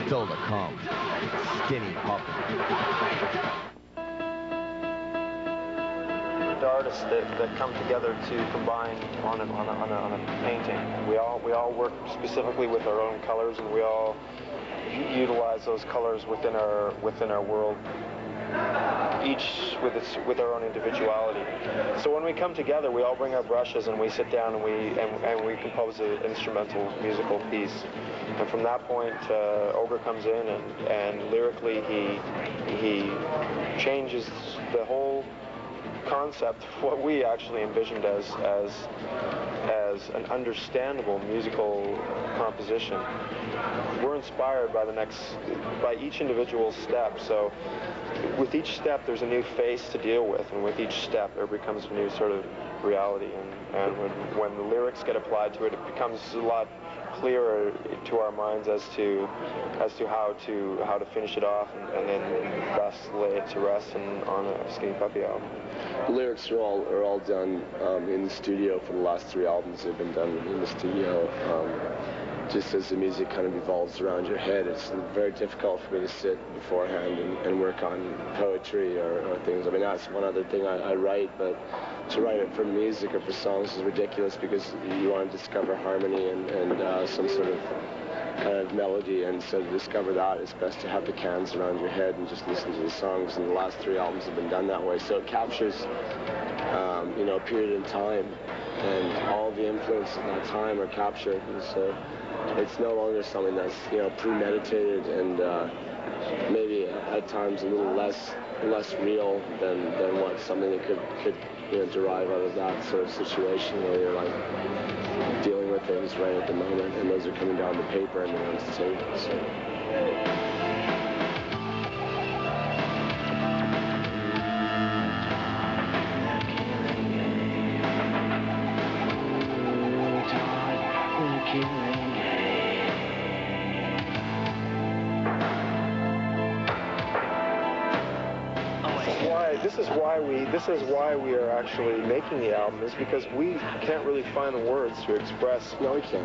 still to come. Skinny Puppy. Artists that come together to combine on a painting. We all work specifically with our own colors, and we all utilize those colors within our world, each with our own individuality. So when we come together, we all bring our brushes and we sit down and we compose an instrumental musical piece. And from that point, Ogre comes in and lyrically he changes the whole concept of what we actually envisioned as an understandable musical composition. We're inspired by each individual step. So with each step, there's a new face to deal with, and with each step, there becomes a new sort of reality. And when the lyrics get applied to it, it becomes a lot clearer to our minds as to how to finish it off and then thus lay it to rest on a Skinny Puppy album. The lyrics are all done in the studio for the last 3 albums. They've been done in the studio. Just as the music kind of evolves around your head, it's very difficult for me to sit beforehand and work on poetry or things. I mean, that's one other thing I write, but to write it for music or for songs is ridiculous because you want to discover harmony and some sort of kind of melody, and so to discover that, it's best to have the cans around your head and just listen to the songs, and the last 3 albums have been done that way. So it captures, a period in time, and all the influences in that time are captured, and so it's no longer something that's, premeditated and maybe at times a little less real than what something that could derive out of that sort of situation where you're like dealing with things right at the moment, and those are coming down to paper and then onto tape. So. This is why we are actually making the album, is because we can't really find the words to express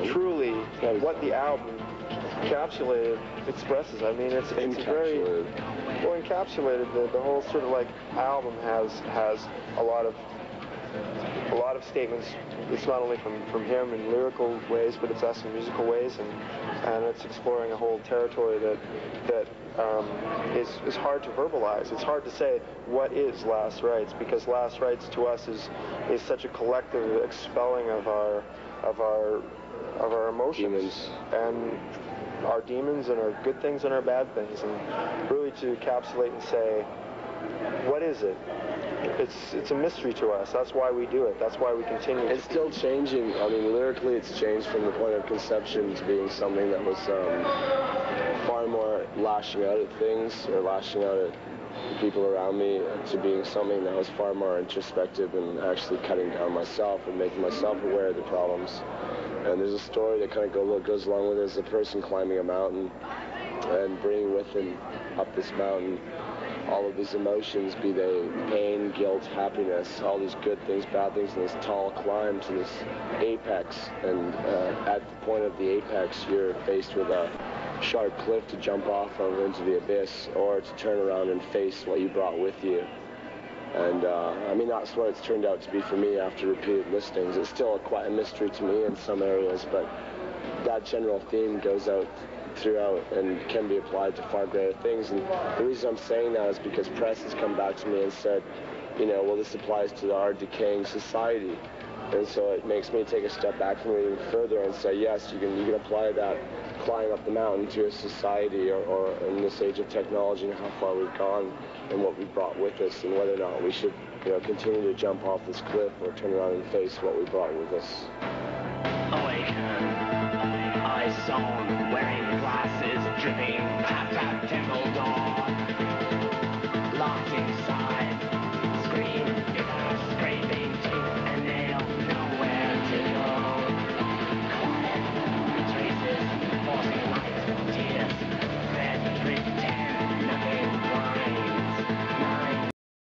truly what the album encapsulated expresses. I mean, it's very well encapsulated. The whole sort of like album has a lot of statements. It's not only from him in lyrical ways, but it's us in musical ways, and it's exploring a whole territory that is hard to verbalize. It's hard to say what is Last Rites, because Last Rites to us is such a collective expelling of our emotions and our demons and our good things and our bad things, and really to encapsulate and say, what is it? It's a mystery to us. That's why we do it. That's why we continue. It's still changing. I mean, lyrically, it's changed from the point of conception to being something that was far more lashing out at things or lashing out at the people around me, to being something that was far more introspective and actually cutting down myself and making myself aware of the problems. And there's a story that kind of goes along with it. There's a person climbing a mountain and bringing with him up this mountain all of these emotions, be they pain, guilt, happiness, all these good things, bad things, and this tall climb to this apex. And at the point of the apex, you're faced with a sharp cliff to jump off of into the abyss, or to turn around and face what you brought with you. And I mean, that's what it's turned out to be for me after repeated listings. It's still quite a mystery to me in some areas, but that general theme goes out throughout and can be applied to far greater things. And the reason I'm saying that is because press has come back to me and said, well, this applies to our decaying society. And so it makes me take a step back from it even further and say, yes, you can apply that climb up the mountain to a society or in this age of technology and how far we've gone and what we've brought with us, and whether or not we should continue to jump off this cliff or turn around and face what we brought with us. Awaken, eyes on, wearing glasses, dripping